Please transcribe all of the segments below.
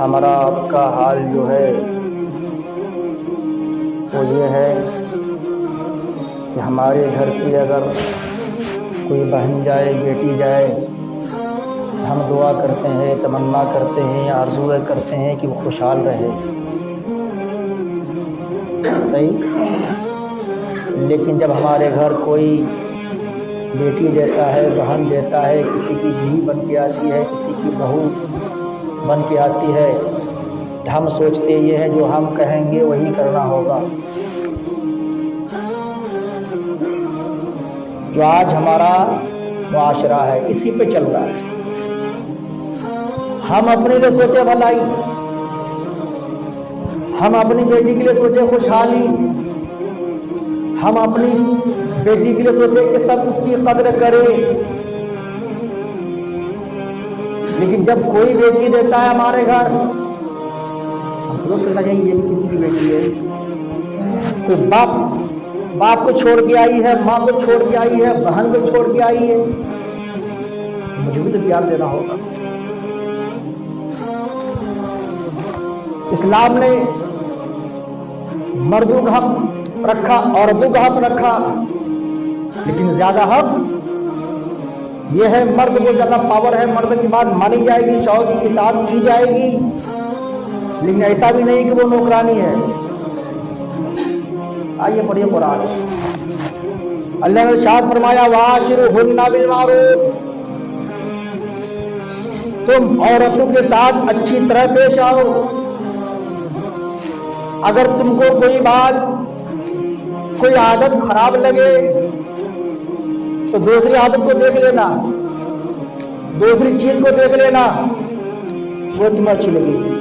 ہمارا آپ کا حال جو ہے وہ یہ ہے کہ ہمارے گھر سے اگر کوئی بہن جائے، بیٹی جائے، ہم دعا کرتے ہیں، تمنا کرتے ہیں، آرزو کرتے ہیں کہ وہ خوشحال رہے، صحیح۔ لیکن جب ہمارے گھر کوئی بیٹی دیتا ہے، بہن دیتا ہے، کسی کی بیوی بن کے آتی ہے، کسی کی بہو بن کے آتی ہے، ہم سوچتے یہ ہے جو ہم کہیں گے وہی کرنا ہوگا۔ جو آج ہمارا معاشرہ ہے اسی پہ چل رہا ہے۔ ہم اپنے لیے سوچے بھلائی، ہم اپنی بیٹی کے لیے سوچے خوشحالی، ہم اپنی بیٹی کے لیے سوچے کہ سب اس کی قدر کرے، لیکن جب کوئی بیٹی دیتا ہے ہمارے گھر، ہم تو سوچنا چاہیے یہ بھی کسی کی بیٹی ہے۔ کوئی باپ کو چھوڑ کے آئی ہے، ماں کو چھوڑ کے آئی ہے، بہن کو چھوڑ کے آئی ہے، مجھے بھی تو پیار دینا ہوگا۔ اسلام نے مردوں کا حق رکھا، عورتوں کا حق رکھا، لیکن زیادہ حق یہ ہے مرد کو زیادہ پاور ہے، مرد کی بات مانی جائے گی، شوہر کی اطاعت کی جائے گی، لیکن ایسا بھی نہیں کہ وہ نوکرانی ہے۔ آئیے پڑھیے قرآن۔ اللہ نے ارشاد فرمایا وَعَاشِرُوهُنَّ بِالْمَعْرُوفِ، تم عورتوں کے ساتھ اچھی طرح پیش آؤ۔ اگر تم کو کوئی بات، کوئی عادت خراب لگے تو دوسری عادت کو دیکھ لینا، دوسری چیز کو دیکھ لینا، وہ تمہیں اچھی لگے گی۔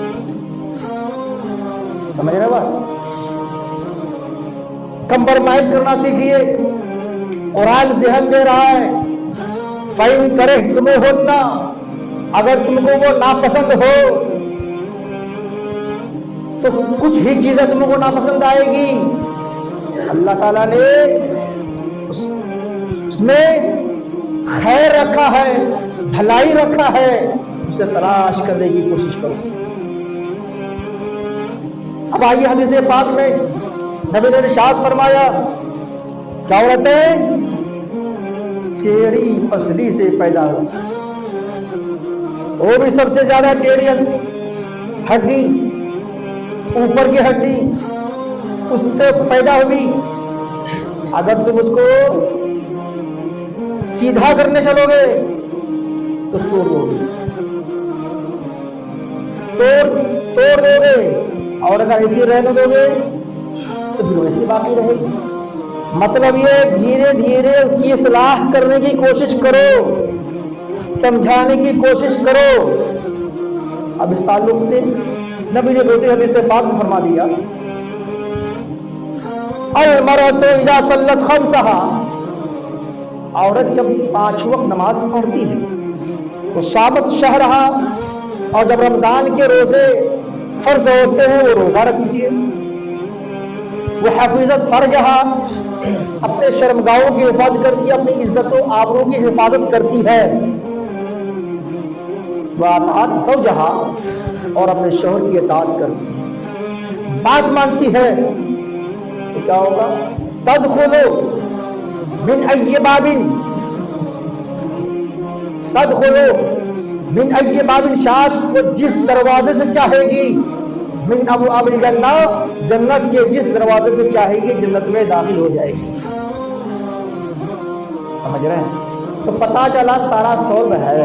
سمجھ رہے بات؟ کمپرومائز کرنا سیکھیے۔ قرآن ذہن دے رہا ہے فَإِن كَرِهْتُمُوهُنَّ، اگر تم کو وہ ناپسند ہو تو کچھ ہی چیزیں تم کو ناپسند آئے گی۔ اللہ تعالیٰ نے اس میں خیر رکھا ہے، بھلائی رکھا ہے، اسے تلاش کرنے کی کوشش کرو۔ اب آئیے حدیث پاک میں نبی نے ارشاد فرمایا کہ عورتیں ٹیڑھی پسلی سے پیدا ہوئی، وہ بھی سب سے زیادہ ٹیڑھی ہڈی، اوپر کی ہڈی اس سے پیدا ہوئی۔ اگر تم اس کو سیدھا کرنے چلو گے تو توڑ دو گے، توڑ دو گے، اور اگر ایسی رہنے دو گے تو پھر ویسی باقی رہے گی۔ مطلب یہ دھیرے دھیرے اس کی اصلاح کرنے کی کوشش کرو، سمجھانے کی کوشش کرو۔ اب اس تعلق سے نبی نے دوسری حدیث سے بات فرما دیا المرأۃ اذا صلت خمسہا، عورت جب 5 وقت نماز پڑھتی ہے تو صامت شہرہا، اور جب رمضان کے روزے فرض ہوتے ہیں وہ روزہ رکھتی ہے، وہ حفظت فرجہا، اپنے شرمگاہوں کی حفاظت کرتی ہے، اپنی عزت و آبرو کی حفاظت کرتی ہے، وَأَطَاعَتْ زَوْجَهَا، اور اپنے شوہر کی اطاعت کرتی ہے، بات مانتی ہے، تو کیا ہوگا؟ تدخلوا من ای باب، تدخلوا من ای باب شاءت، وہ جس دروازے سے چاہے گی، من ابواب الجنہ، جنت کے جس دروازے سے چاہے گی جنت میں داخل ہو جائے گی۔ سمجھ رہے ہیں؟ تو پتہ چلا سارا سولو ہے،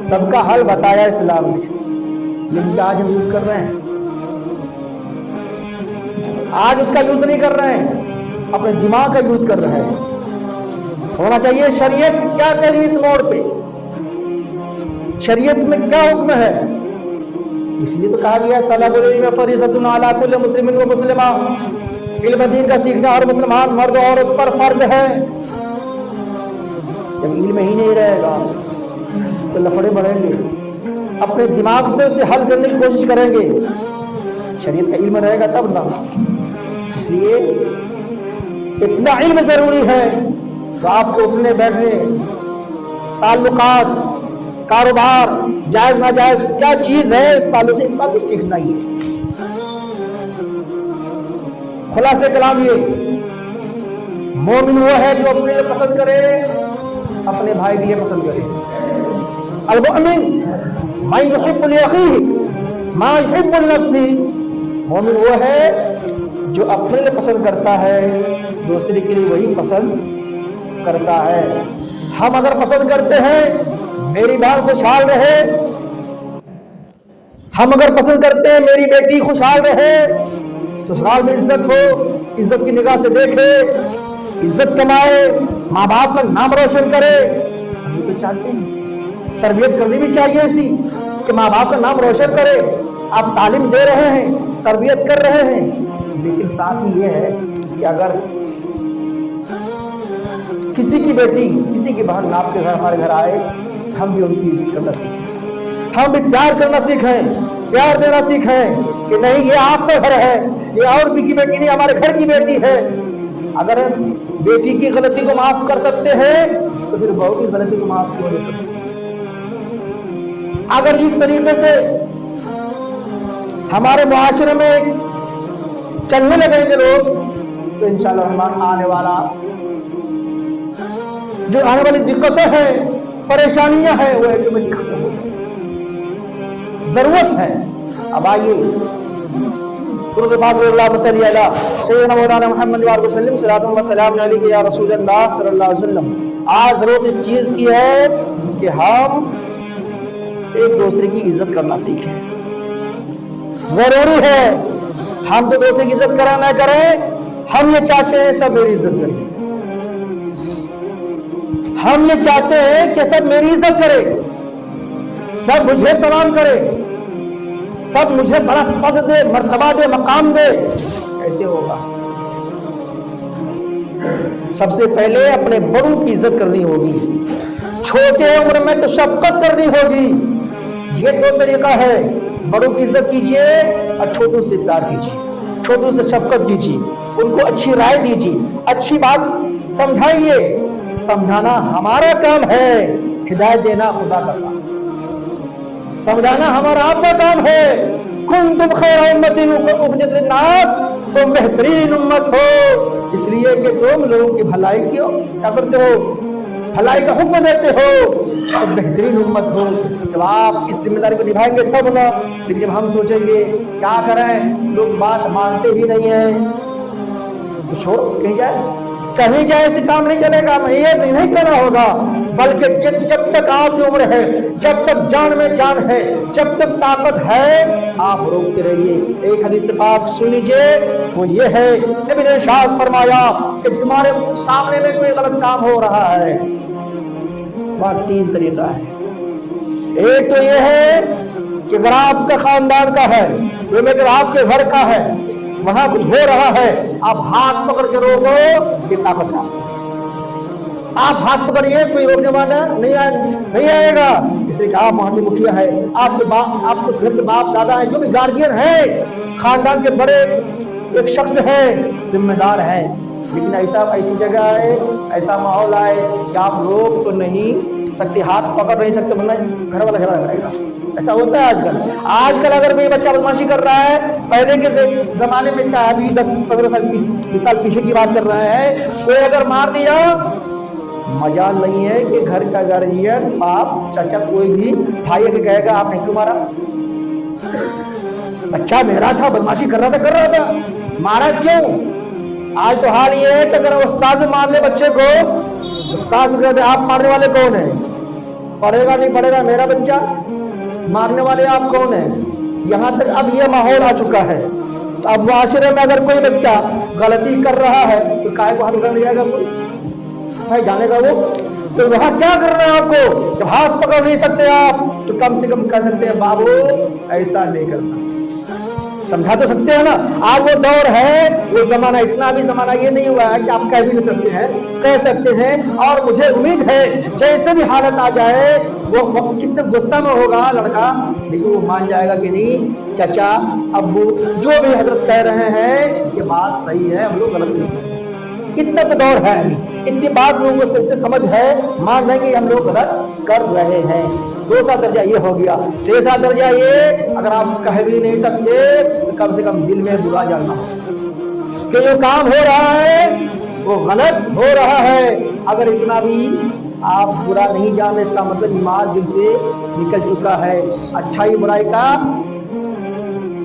سب کا حل بتایا اسلام نے، لیکن آج ہم یوز کر رہے ہیں، آج اس کا یوز نہیں کر رہے ہیں، اپنے دماغ کا یوز کر رہے ہیں۔ ہونا چاہیے شریعت کیا کہہ رہی ہے اس موڑ پہ، شریعت میں کیا حکم ہے، اس لیے تو کہا گیا طلب العلم فریضۃ علی کل مسلم و مسلمہ، علم دین کا سیکھنا ہر مسلمان مرد و عورت پر فرض ہے۔ جب علم ہی نہیں رہے گا تو لفڑے بڑھیں گے، اپنے دماغ سے اسے حل کرنے کی کوشش کریں گے، شریعت کا علم رہے گا تب نہ۔ اس لیے اتنا علم ضروری ہے تو آپ کو اٹھنے بیٹھنے، تعلقات، कारोबार, जायज नाजायज क्या चीज है, इस ताल्लुक से इतना तो सीखना ही है। खुलासे कलाम ये, मोमिन वो है जो अपने लिए पसंद करे, अपने भाई के लिए पसंद करे। अल-मुमिन मान युहिब्बु लिअखीहि मा युहिब्बु लिनफ्सिहि, मोमिन वो है जो अपने लिए पसंद करता है, दूसरे के लिए वही पसंद करता है। हम अगर पसंद करते हैं मेरी बहन खुशहाल रहे, हम अगर पसंद करते हैं मेरी बेटी खुशहाल रहे, ससुराल में इज्जत हो, इज्जत की निगाह से देखे, इज्जत कमाए, माँ बाप का नाम रोशन करे, हम ये तो चाहते हैं। तरबियत करनी भी चाहिए ऐसी कि माँ बाप का नाम रोशन करे। आप तालीम दे रहे हैं, तरबियत कर रहे हैं, लेकिन साथ ही ये है कि अगर किसी की बेटी, किसी की बहन आपके घर, हमारे घर आए, हम भी उनकी इज्जत करना सीखें, हम भी प्यार करना सीखें, प्यार देना सीखें कि नहीं ये आपका घर है, ये और भी की बेटी नहीं, हमारे घर की बेटी है। अगर बेटी की गलती को माफ कर सकते हैं तो फिर बहू की गलती को माफ क्यों नहीं सकते। अगर इस तरीके से हमारे मुआशरे में चलने लगेंगे लोग तो इंशाअल्लाह रहमान आने वाली दिक्कतें हैं, परेशानियां हैं, वो ऑटोमेटिक खत्म हो जाएगी। जरूरत है। अब आइए आज जरूरत इस चीज की है कि हम एक दूसरे की इज्जत करना सीखें। जरूरी है। हम तो दूसरे की इज्जत करें ना करें, हम ये चाहते हैं सब मेरी इज्जत करें, हम ये चाहते हैं कि सब मेरी इज्जत करे, सब मुझे सलाम करे, सब मुझे बड़ा पद दे, मर्तबा दे, मकाम दे। कैसे होगा? सबसे पहले अपने बड़ों की इज्जत करनी होगी, छोटे उम्र में तो शफकत करनी होगी। ये दो तरीका है, बड़ों की इज्जत कीजिए और छोटों से प्यार कीजिए, छोटों से शफकत कीजिए, उनको अच्छी राय दीजिए, अच्छी बात समझाइए। समझाना हमारा काम है, हिदायत देना खुदा का काम, समझाना हमारा आपका काम है। कुंतुम खैरा उम्मतिन उखरिजत लिन्नास, तुम बेहतरीन उम्मत हो इसलिए कि तुम लोगों की भलाई क्यों क्या करते हो, भलाई का हुक्म देते हो, तुम बेहतरीन उम्मत हो। जब आप इस जिम्मेदारी को निभाएंगे तब ना। लेकिन जब हम सोचेंगे क्या करें, लोग बात मानते ही नहीं है, तो छोड़ कहीं जाए ऐसे काम नहीं चलेगा। ये नहीं करना होगा, बल्कि जब तक आपकी उम्र है, जब तक जान में जान है, जब तक ताकत है, आप रोकते रहिए। एक हदीस पाक सुन लीजिए, वो ये है, नबी ने इरशाद फरमाया कि तुम्हारे सामने में कोई गलत काम हो रहा है, वहाँ 3 तरीका है। एक तो ये है कि अगर आपका खानदान का है, अगर आपके घर का है, वहां कुछ हो रहा है, आप हाथ पकड़ के रोको, ये ताकत है। आप हाथ पकड़िए, कोई रोकने वाला नहीं आएगा। इसलिए आप वहां के मुखिया है, आपके बाप, आपको घर के बाप दादा है, जो भी गार्जियन है, खानदान के बड़े एक शख्स है, जिम्मेदार है। लेकिन ऐसी जगह है, ऐसा माहौल आए कि आप रोक तो नहीं सकते, हाथ पकड़ नहीं सकते, वरना घर वाला झगड़ा करेगा। ऐसा होता है आजकल अगर कोई बच्चा बदमाशी कर रहा है, पहले के जमाने में क्या, अभी 10-15 साल 20 साल पीछे की बात कर रहे हैं, कोई अगर मार दिया, मजाल नहीं है कि घर का गार्जियन, बाप, चाचा, कोई भी भाई के कहेगा आपने क्यों मारा, बच्चा मेरा था, बदमाशी कर रहा था, मारा क्यों। आज तो हाल ये है कि अगर उस्ताद मार ले बच्चे को, उस्ताद कहते आप मारने वाले कौन है, पढ़ेगा नहीं पढ़ेगा मेरा बच्चा, मारने वाले आप कौन है। यहाँ तक अब ये माहौल आ चुका है। तो अब मुआशरे में अगर कोई बच्चा गलती कर रहा है तो काहे को हाथ उठाने जाएगा, कोई भाई जानेगा वो, तो वहां क्या कर रहे हैं आपको। जब हाथ पकड़ नहीं सकते आप, तो कम से कम कह सकते हैं बाबू ऐसा नहीं करना, समझा तो सकते हैं ना। आज वो दौर है, वो जमाना, इतना भी जमाना ये नहीं हुआ है कि आप कह भी नहीं सकते हैं, कह सकते हैं। और मुझे उम्मीद है जैसे भी हालत आ जाए, वो कितने गुस्सा में होगा लड़का, लेकिन वो मान जाएगा कि नहीं चाचा अब्बू जो भी हजरत कह रहे हैं ये बात सही है, हम लोग गलत नहीं है। इतना तो दौर है, इतनी बात लोगों को समझ है, मान लेंगे हम लोग गलत कर रहे हैं। दूसरा दर्जा ये हो गया, तीसरा दर्जा ये, अगर आप कह भी नहीं सकते तो कम से कम दिल में बुरा जानना कि जो काम हो रहा है वो गलत हो रहा है। अगर इतना भी आप बुरा नहीं जान रहे, इसका मतलब ईमान दिल से निकल चुका है, अच्छाई बुराई का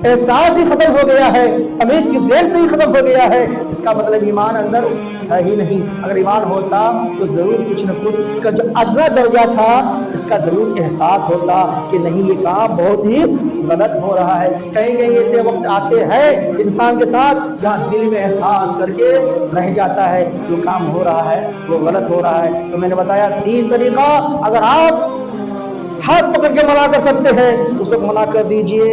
एहसास ही खत्म हो गया है, तमीज की देर से ही खत्म हो गया है, इसका मतलब ईमान अंदर है ही नहीं। अगर ईमान होता तो जरूर कुछ न कुछ का जो अगला दर्जा था इसका जरूर एहसास होता कि नहीं ये काम बहुत ही गलत हो रहा है। कहीं कहीं ऐसे वक्त आते हैं इंसान के साथ जहाँ दिल में एहसास करके रह जाता है जो काम हो रहा है वो गलत हो रहा है। तो मैंने बताया 3 तरीका, अगर आप हाथ पकड़ के मना कर सकते हैं उसे मना कर दीजिए,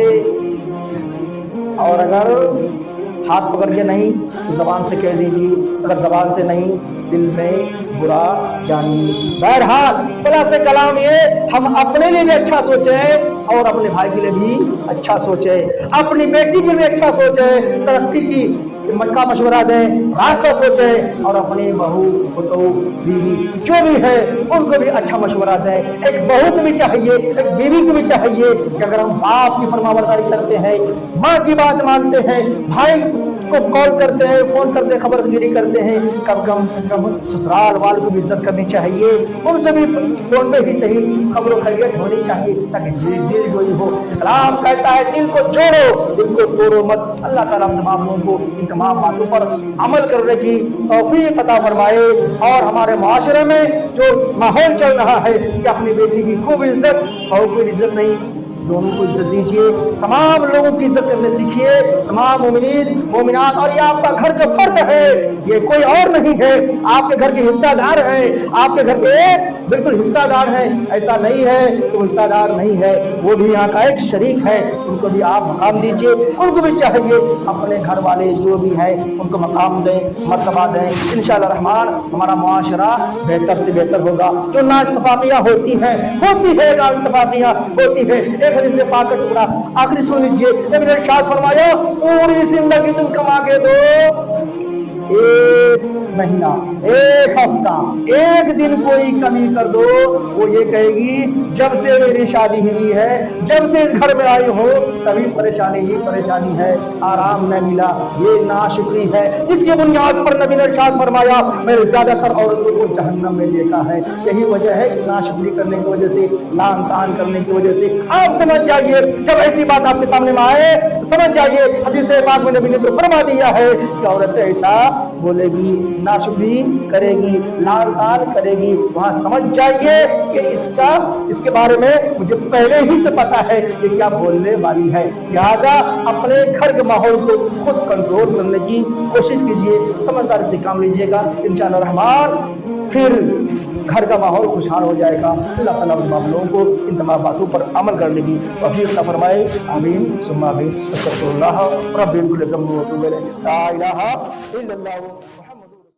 और अगर हाथ पकड़ के नहीं तो जबान से कह दीजिए, अगर जबान से नहीं दिल में बुरा जानिए। बहरहाल खुला से कलाम ये, हम अपने लिए भी अच्छा सोचें और अपने भाई के लिए भी अच्छा सोचें, अपनी बेटी के लिए भी अच्छा सोचें, तरक्की की का मशवरा दें, रास्ता सोचें, और अपनी बहू पुतो बीवी जो भी है उनको भी अच्छा मशवरा दें। एक बहू को भी चाहिए, एक बीवी को भी चाहिए कि अगर हम बाप की फरमाबरदारी करते हैं, माँ की बात मानते हैं, भाई को कॉल करते हैं, फोन करते हैं, खबरगिरी करते हैं, कम से कम ससुराल वालों को भी इज्जत करनी चाहिए, उनसे भी फोन में भी सही खबरों खैरियत होनी चाहिए ताकि दिल जोड़ी हो। इस्लाम कहता है दिल को जोड़ो, दिल को तोड़ो मत। अल्लाह ताला हम तमाम लोगों को इन तमाम बातों पर अमल करने की तौफीक अता फरमाए, और हमारे माशरे में जो माहौल चल रहा है कि अपनी बेटी की खूब इज्जत और कोई इज्जत नहीं, दोनों को इज्जत दीजिए, तमाम लोगों की इज्जत करने सीखिए, तमाम मोमिनीन मोमिनात। और ये आपका घर का फर्द है, ये कोई और नहीं है, आपके घर के हिस्सादार हैं, आपके घर के बिल्कुल हिस्सादार हैं। ऐसा नहीं है तो हिस्सादार नहीं है, वो भी यहाँ का एक शरीक है, उनको भी आप मकाम दीजिए। उनको भी चाहिए अपने घर वाले जो भी है उनको मकाम दें, मर्तबा दें। इंशाअल्लाह रहमान हमारा मुआशरा बेहतर से बेहतर होगा। जो नाइतफाकियाँ होती है नाइतफाकियाँ होती है, हदीस से पाक का टुकड़ा आखिरी सुन लीजिए। नबी ने इरशाद फरमाया पूरी जिंदगी तुम कमा के दो, 1 महीना 1 हफ्ता 1 दिन कोई कमी कर दो, वो ये कहेगी जब से मेरी शादी हुई है, जब से इस घर में आई हो तभी परेशानी ही परेशानी है, आराम न मिला, ये नाशुक्री है। इसकी बुनियाद पर नबी ने इरशाद फरमाया मैंने ज्यादातर औरतों को जहन्नम में देखा है। यही वजह है कि नाशुक्री करने की वजह से, लान तान करने की वजह से। आप समझ जाइए, जब ऐसी बात आपके सामने में आए समझ जाइए हदीस पाक में नबी ने तो फरमा दिया है कि औरत ऐसा बोलेगी, नाशुक्री करेगी, लान तान करेगी, वहां समझ जाइए कि इसके बारे में मुझे पहले ही से पता है कि क्या बोलने वाली है। लिहाजा अपने घर के माहौल को खुद कंट्रोल करने की कोशिश कीजिए, समझदारी से काम लीजिएगा, इंशाअल्लाह रहमान फिर घर का माहौल खुशहाल हो जाएगा। अल्लाह ताला हम लोगों को इन तमाम बातों पर अमल करने की तौफीक अता फरमाए। आमीन सुम्मा आमीन। अस्तगफिरुल्लाह रब्बिल कुल्ली ज़म्बिन व अतूबु इलैह। ला इलाहा इल्लल्लाह।